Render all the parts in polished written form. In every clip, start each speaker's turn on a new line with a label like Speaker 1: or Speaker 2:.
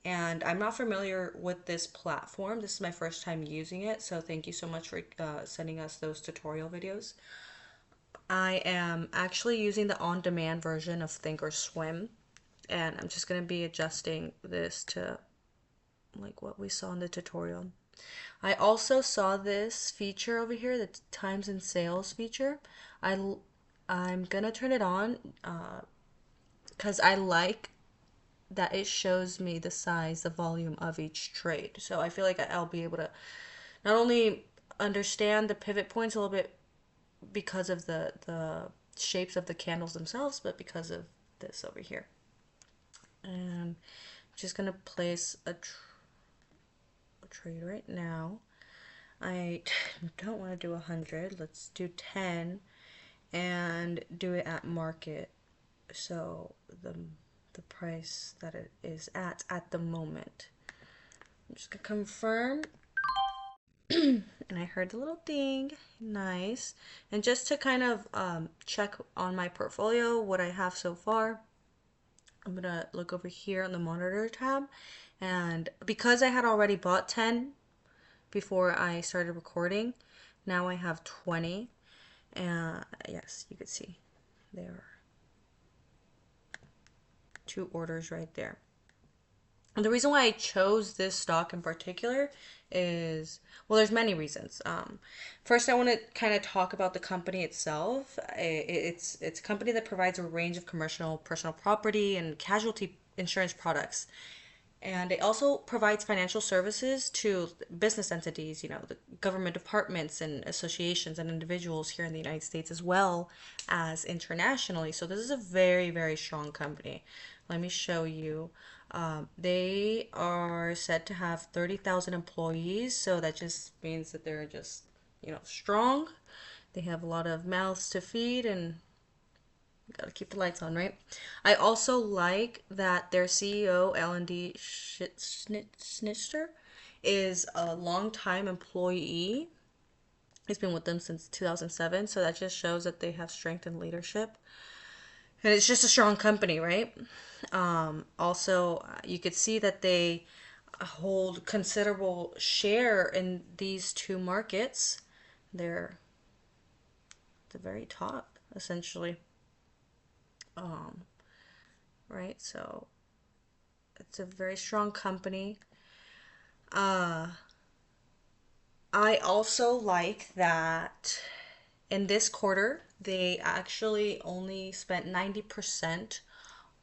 Speaker 1: And I'm not familiar with this platform. This is my first time using it, so thank you so much for sending us those tutorial videos. I am actually using the on-demand version of Thinkorswim, and I'm just going to be adjusting this to like what we saw in the tutorial. I also saw this feature over here, the times and sales feature. I I'm gonna turn it on because I like that it shows me the size, the volume of each trade. So I feel like I'll be able to not only understand the pivot points a little bit because of the shapes of the candles themselves, but because of this over here. And I'm just gonna place a trade right now. I don't want to do 100. Let's do 10 and do it at market. So the price that it is at the moment. I'm just gonna confirm. And I heard the little ding. Nice. And just to kind of check on my portfolio, what I have so far, I'm gonna look over here on the monitor tab. And because I had already bought 10 before I started recording, now I have 20. And yes, you could see there are two orders right there. And the reason why I chose this stock in particular is, well, there's many reasons. First, I want to kind of talk about the company itself. It's a company that provides a range of commercial, personal property, and casualty insurance products. And it also provides financial services to business entities, the government departments and associations and individuals here in the United States as well as internationally. So this is a very, very strong company. Let me show you. They are said to have 30,000 employees, so that just means that they're just, strong. They have a lot of mouths to feed and gotta keep the lights on, right? I also like that their CEO, L&D Schnitzer, is a longtime employee. He's been with them since 2007, so that just shows that they have strength in leadership. And it's just a strong company, right? Also, you could see that they hold considerable share in these two markets. They're at the very top, essentially. Um, right? So it's a very strong company. Uh, I also like that in this quarter, they actually only spent 90%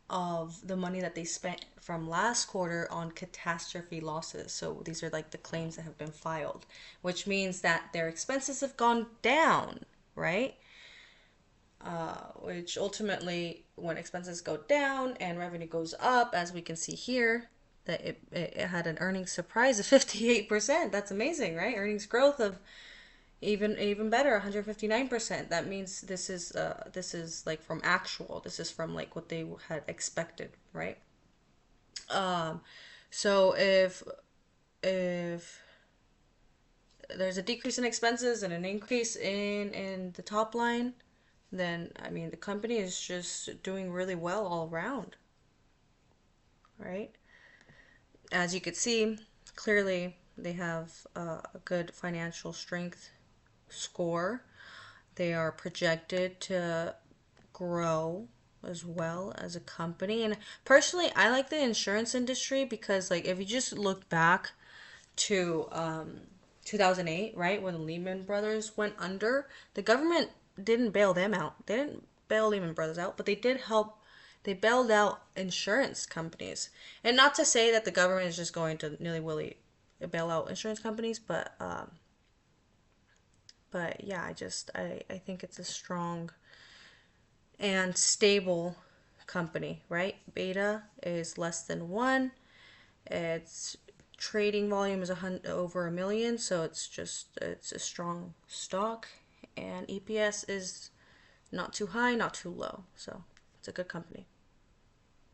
Speaker 1: of the money that they spent from last quarter on catastrophe losses. So these are like the claims that have been filed, which means that their expenses have gone down, right? Which ultimately, when expenses go down and revenue goes up, as we can see here, that it had an earnings surprise of 58%. That's amazing, right? Earnings growth of even better, 159%. That means this is like from actual. This is from like what they had expected, right? Um, so if there's a decrease in expenses and an increase in the top line, then I mean the company is just doing really well all around, right? As you could see, clearly they have a good financial strength score. They are projected to grow as well as a company. And personally, I like the insurance industry because, like, if you just look back to 2008, right, when the Lehman Brothers went under, the government didn't bail them out. They didn't bail Lehman Brothers out, but they did help. They bailed out insurance companies. And not to say that the government is just going to nilly-willy bail out insurance companies, but yeah, I think it's a strong and stable company, right? Beta is less than 1. Its trading volume is over 1 million, so it's a strong stock, and EPS is not too high, not too low, so it's a good company.